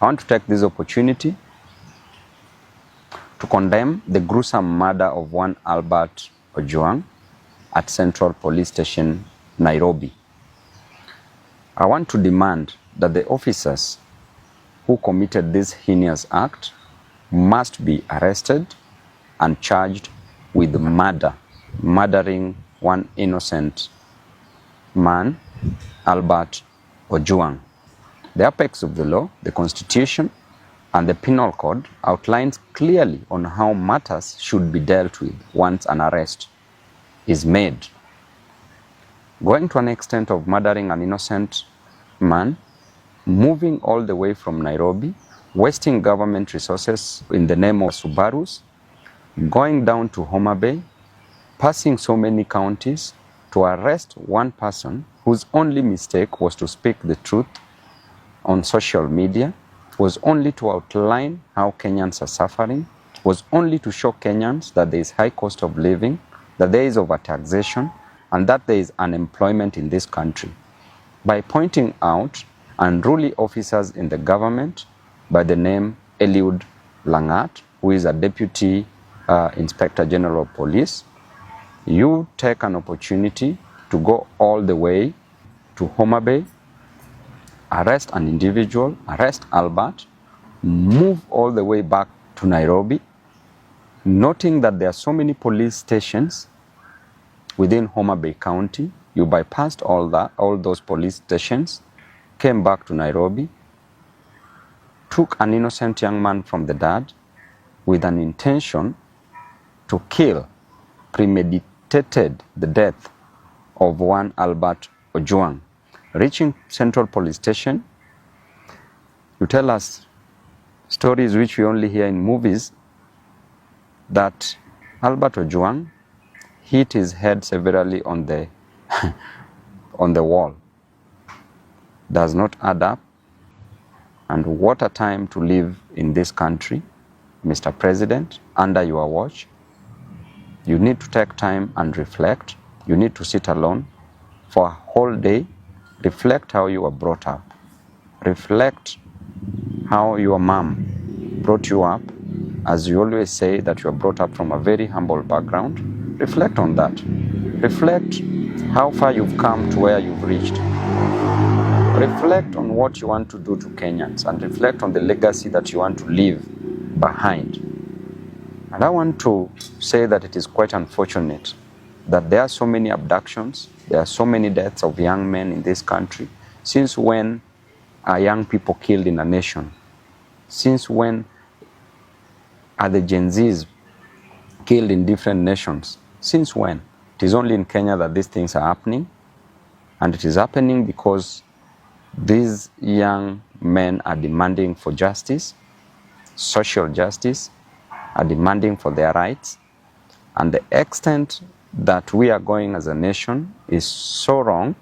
I want to take this opportunity to condemn the gruesome murder of one Albert Ojwang at Central Police Station, Nairobi. I want to demand that the officers who committed this heinous act must be arrested and charged with murdering one innocent man, Albert Ojwang. The apex of the law, the Constitution, and the Penal Code outlines clearly on how matters should be dealt with once an arrest is made. Going to an extent of murdering an innocent man, moving all the way from Nairobi, wasting government resources in the name of Subarus, going down to Homa Bay, passing so many counties to arrest one person whose only mistake was to speak the truth on social media, was only to outline how Kenyans are suffering, was only to show Kenyans that there is high cost of living, that there is overtaxation, and that there is unemployment in this country. By pointing out unruly officers in the government by the name Eliud Langat, who is a Deputy Inspector General of Police, you take an opportunity to go all the way to Homa Bay, arrest an individual, arrest Albert, move all the way back to Nairobi, noting that there are so many police stations within Homa Bay County. You bypassed all those police stations, came back to Nairobi, took an innocent young man from the dad with an intention to kill, premeditated the death of one Albert Ojwang. Reaching Central Police Station, you tell us stories which we only hear in movies that Albert Ojwang hit his head severely on the on the wall. Does not add up. And what a time to live in this country, Mr. President, under your watch. You need to take time and reflect. You need to sit alone for a whole day. Reflect how you were brought up. Reflect how your mom brought you up. As you always say that you are brought up from a very humble background. Reflect on that. Reflect how far you've come to where you've reached. Reflect on what you want to do to Kenyans and reflect on the legacy that you want to leave behind. And I want to say that it is quite unfortunate that there are so many abductions, there are so many deaths of young men in this country. Since when are young people killed in a nation? Since when are the Gen Zs killed in different nations? Since when? It is only in Kenya that these things are happening. And it is happening because these young men are demanding for justice, social justice, are demanding for their rights. And the extent that we are going as a nation is so wrong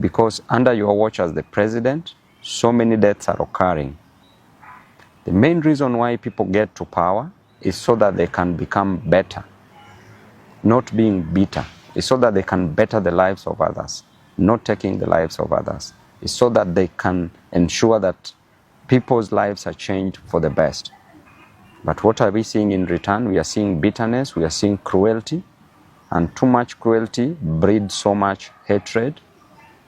because under your watch as the president, so many deaths are occurring. The main reason why people get to power is so that they can become better, not being bitter. It's so that they can better the lives of others, not taking the lives of others. It's so that they can ensure that people's lives are changed for the best. But what are we seeing in return? We are seeing bitterness, we are seeing cruelty, and too much cruelty breeds so much hatred,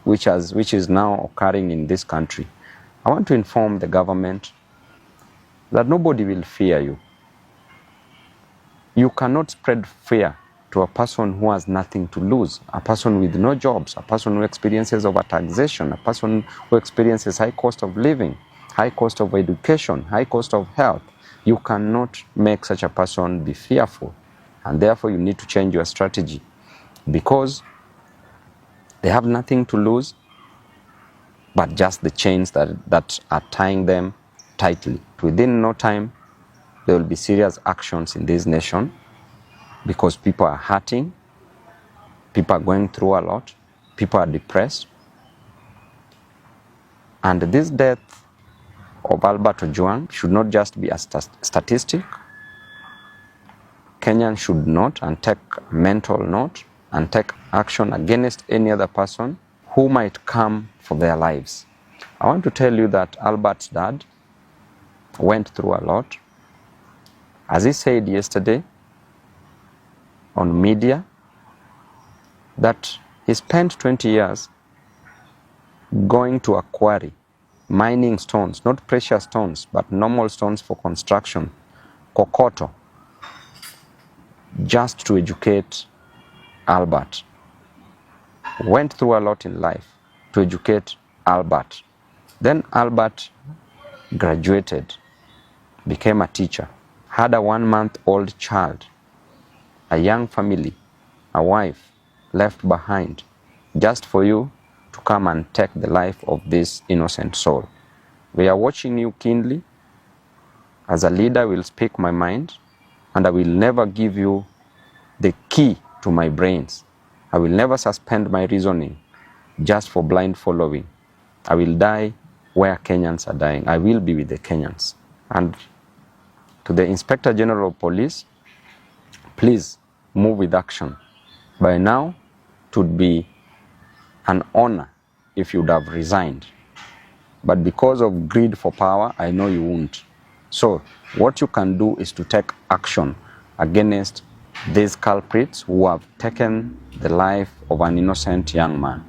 which is now occurring in this country. I want to inform the government that nobody will fear you. You cannot spread fear to a person who has nothing to lose, a person with no jobs, a person who experiences overtaxation, a person who experiences high cost of living, high cost of education, high cost of health. You cannot make such a person be fearful. And therefore you need to change your strategy because they have nothing to lose but just the chains that are tying them tightly. Within no time, there will be serious actions in this nation because people are hurting, people are going through a lot, people are depressed. And this death of Albert Ojwang should not just be a statistic. Kenyans should not and take mental note and take action against any other person who might come for their lives. I want to tell you that Albert's dad went through a lot. As he said yesterday on media, that he spent 20 years going to a quarry, mining stones, not precious stones, but normal stones for construction, kokoto, just to educate Albert. Went through a lot in life to educate Albert. Then Albert graduated, became a teacher, had a 1-month-old child, a young family, a wife left behind, just for you to come and take the life of this innocent soul. We are watching you keenly. As a leader, I will speak my mind, and I will never give you the key to my brains. I will never suspend my reasoning just for blind following. I will die where Kenyans are dying. I will be with the Kenyans. And to the Inspector General of Police, please move with action. By now, it would be an honor if you would have resigned. But because of greed for power, I know you won't. So what you can do is to take action against these culprits who have taken the life of an innocent young man.